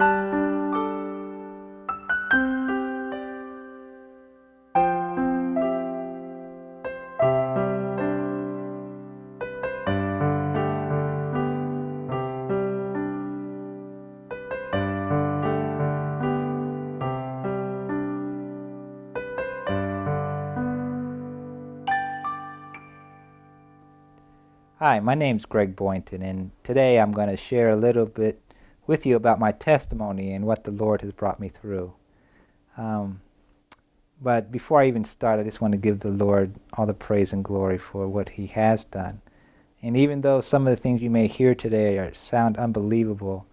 Hi, my name's Greg Boyington, and today I'm going to share a little bit with you about my testimony and what the Lord has brought me through. But before I even start, I just want to give the Lord all the praise and glory for what He has done. And even though some of the things you may hear today sound unbelievable,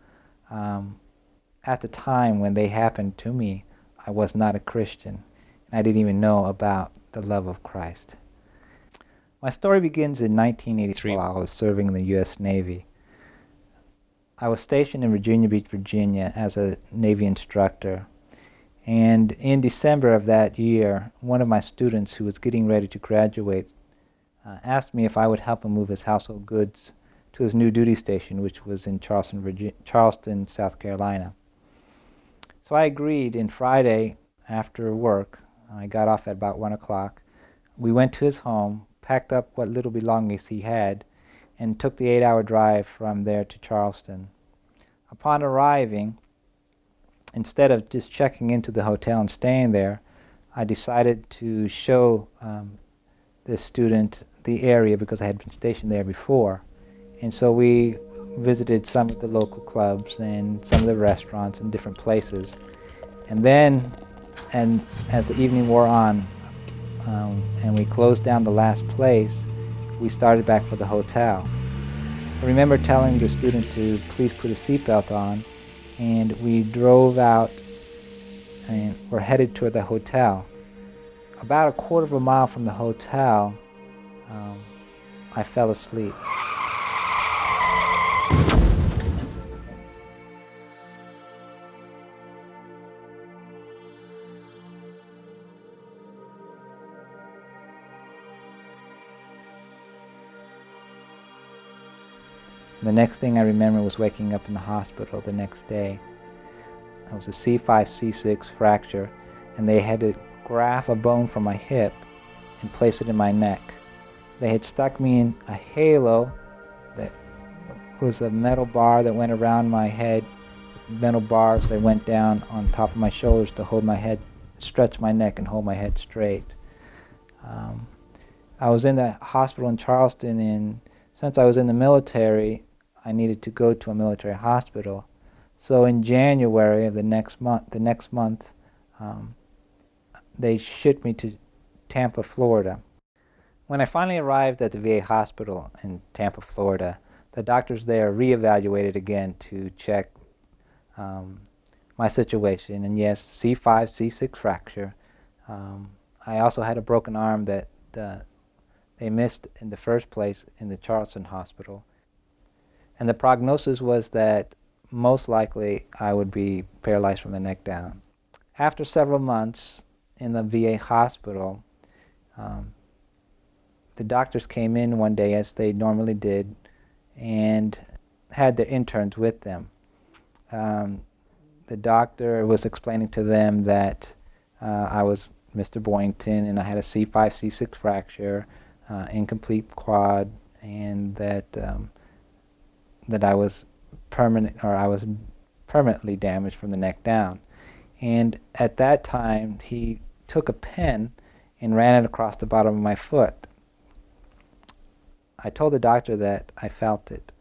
at the time when they happened to me, I was not a Christian, and I didn't even know about the love of Christ. My story begins in 1983 while I was serving in the U.S. Navy. I was stationed in Virginia Beach, Virginia as a Navy instructor. And in December of that year, one of my students who was getting ready to graduate asked me if I would help him move his household goods to his new duty station, which was in Charleston, South Carolina. So I agreed, and Friday after work, I got off at about 1 o'clock. We went to his home, packed up what little belongings he had, and took the 8-hour drive from there to Charleston. Upon arriving, instead of just checking into the hotel and staying there, I decided to show this student the area because I had been stationed there before. And so we visited some of the local clubs and some of the restaurants and different places. And then, as the evening wore on, and we closed down the last place, we started back for the hotel. I remember telling the student to please put a seatbelt on, and we drove out and were headed toward the hotel. About a quarter of a mile from the hotel, I fell asleep. The next thing I remember was waking up in the hospital the next day. It was a C5, C6 fracture, and they had to graft a bone from my hip and place it in my neck. They had stuck me in a halo that was a metal bar that went around my head with metal bars that went down on top of my shoulders to hold my head, stretch my neck and hold my head straight. I was in the hospital in Charleston, and since I was in the military, I needed to go to a military hospital. So in January of the next month, they shipped me to Tampa, Florida. When I finally arrived at the VA hospital in Tampa, Florida, the doctors there reevaluated again to check my situation. And yes, C5, C6 fracture. I also had a broken arm that they missed in the first place in the Charleston hospital. And the prognosis was that most likely I would be paralyzed from the neck down. After several months in the VA hospital, the doctors came in one day, as they normally did, and had their interns with them. The doctor was explaining to them that I was Mr. Boyington and I had a C5, C6 fracture, incomplete quad, and that I was permanently damaged from the neck down. And at that time, he took a pen and ran it across the bottom of my foot. I told the doctor that I felt it,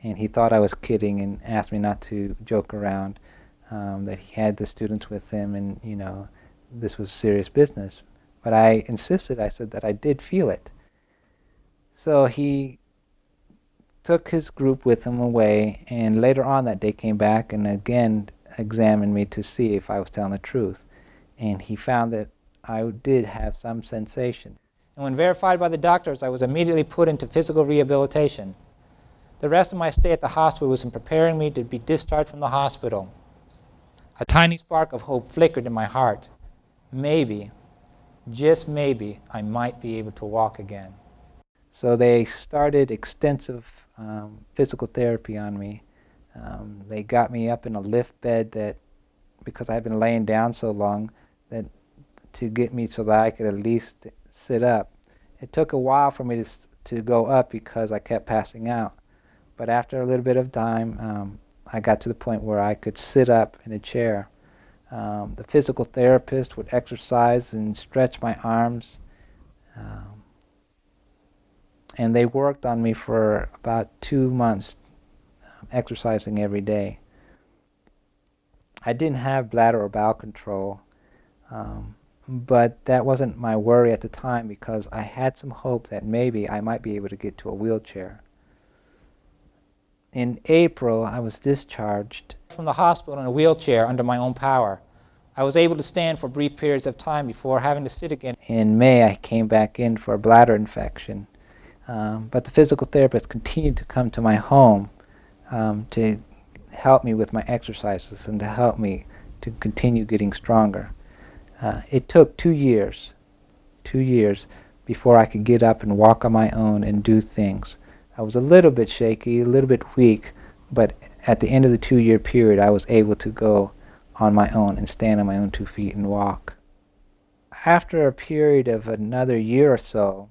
and he thought I was kidding and asked me not to joke around, that he had the students with him and, this was serious business. But I insisted, I said that I did feel it. So he took his group with him away, and later on that day came back and again examined me to see if I was telling the truth. And he found that I did have some sensation. And when verified by the doctors, I was immediately put into physical rehabilitation. The rest of my stay at the hospital was in preparing me to be discharged from the hospital. A tiny spark of hope flickered in my heart. Maybe, just maybe, I might be able to walk again. So they started extensive physical therapy on me They got me up in a lift bed that, because I had been laying down so long, that to get me so that I could at least sit up. It took a while for me to go up because I kept passing out. But after a little bit of time, I got to the point where I could sit up in a chair. The physical therapist would exercise and stretch my arms. And they worked on me for about 2 months, exercising every day. I didn't have bladder or bowel control, but that wasn't my worry at the time because I had some hope that maybe I might be able to get to a wheelchair. In April, I was discharged from the hospital in a wheelchair under my own power. I was able to stand for brief periods of time before having to sit again. In May, I came back in for a bladder infection. But the physical therapist continued to come to my home to help me with my exercises and to help me to continue getting stronger. It took 2 years before I could get up and walk on my own and do things. I was a little bit shaky, a little bit weak, but at the end of the 2-year period, I was able to go on my own and stand on my own 2 feet and walk. After a period of another year or so,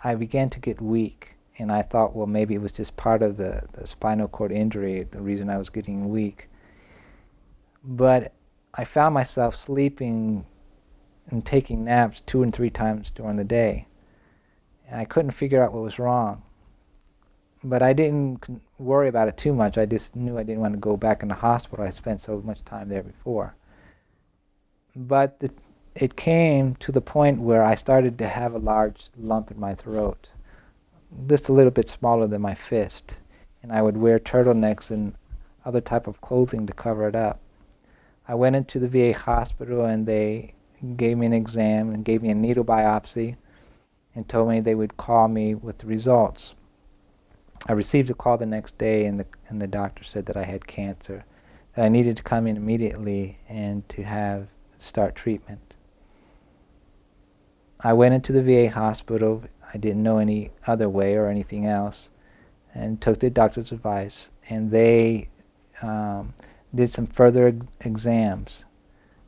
I began to get weak, and I thought, well, maybe it was just part of the spinal cord injury, the reason I was getting weak. But I found myself sleeping and taking naps 2 and 3 times during the day. And I couldn't figure out what was wrong. But I didn't worry about it too much. I just knew I didn't want to go back in the hospital. I spent so much time there before. But it came to the point where I started to have a large lump in my throat, just a little bit smaller than my fist. And I would wear turtlenecks and other type of clothing to cover it up. I went into the VA hospital and they gave me an exam and gave me a needle biopsy and told me they would call me with the results. I received a call the next day and the doctor said that I had cancer, that I needed to come in immediately and to start treatment. I went into the VA hospital. I didn't know any other way or anything else, and took the doctor's advice, and they did some further exams.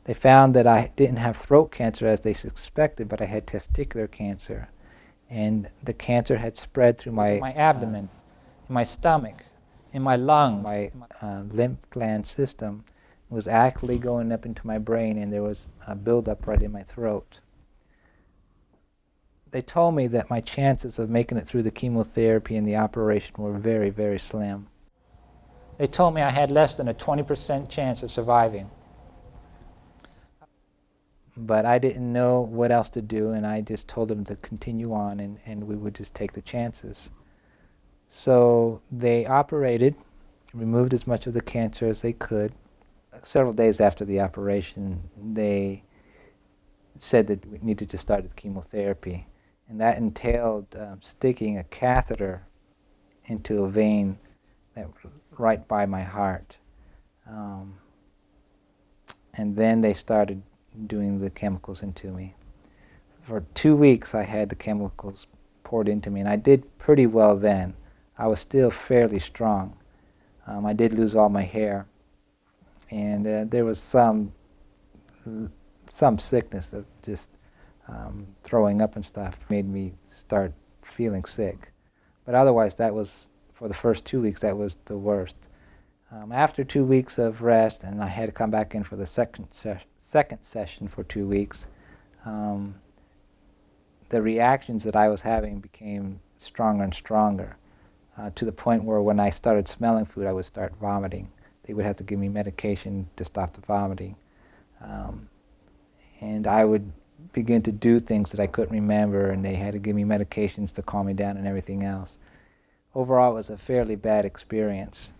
They found that I didn't have throat cancer as they suspected, but I had testicular cancer, and the cancer had spread through my abdomen, in my stomach, in my lungs. My lymph gland system was actually going up into my brain, and there was a buildup right in my throat. They told me that my chances of making it through the chemotherapy and the operation were very, very slim. They told me I had less than a 20% chance of surviving. But I didn't know what else to do, and I just told them to continue on, and we would just take the chances. So they operated, removed as much of the cancer as they could. Several days after the operation, they said that we needed to start the chemotherapy. And that entailed sticking a catheter into a vein that was right by my heart. And then they started doing the chemicals into me. For 2 weeks I had the chemicals poured into me, and I did pretty well then. I was still fairly strong. I did lose all my hair, and there was some sickness of just throwing up and stuff made me start feeling sick. But otherwise, that was, for the first 2 weeks, that was the worst. After 2 weeks of rest, and I had to come back in for the second session for 2 weeks, the reactions that I was having became stronger and stronger, to the point where when I started smelling food, I would start vomiting. They would have to give me medication to stop the vomiting. And I would begin to do things that I couldn't remember, and they had to give me medications to calm me down and everything else. Overall, it was a fairly bad experience.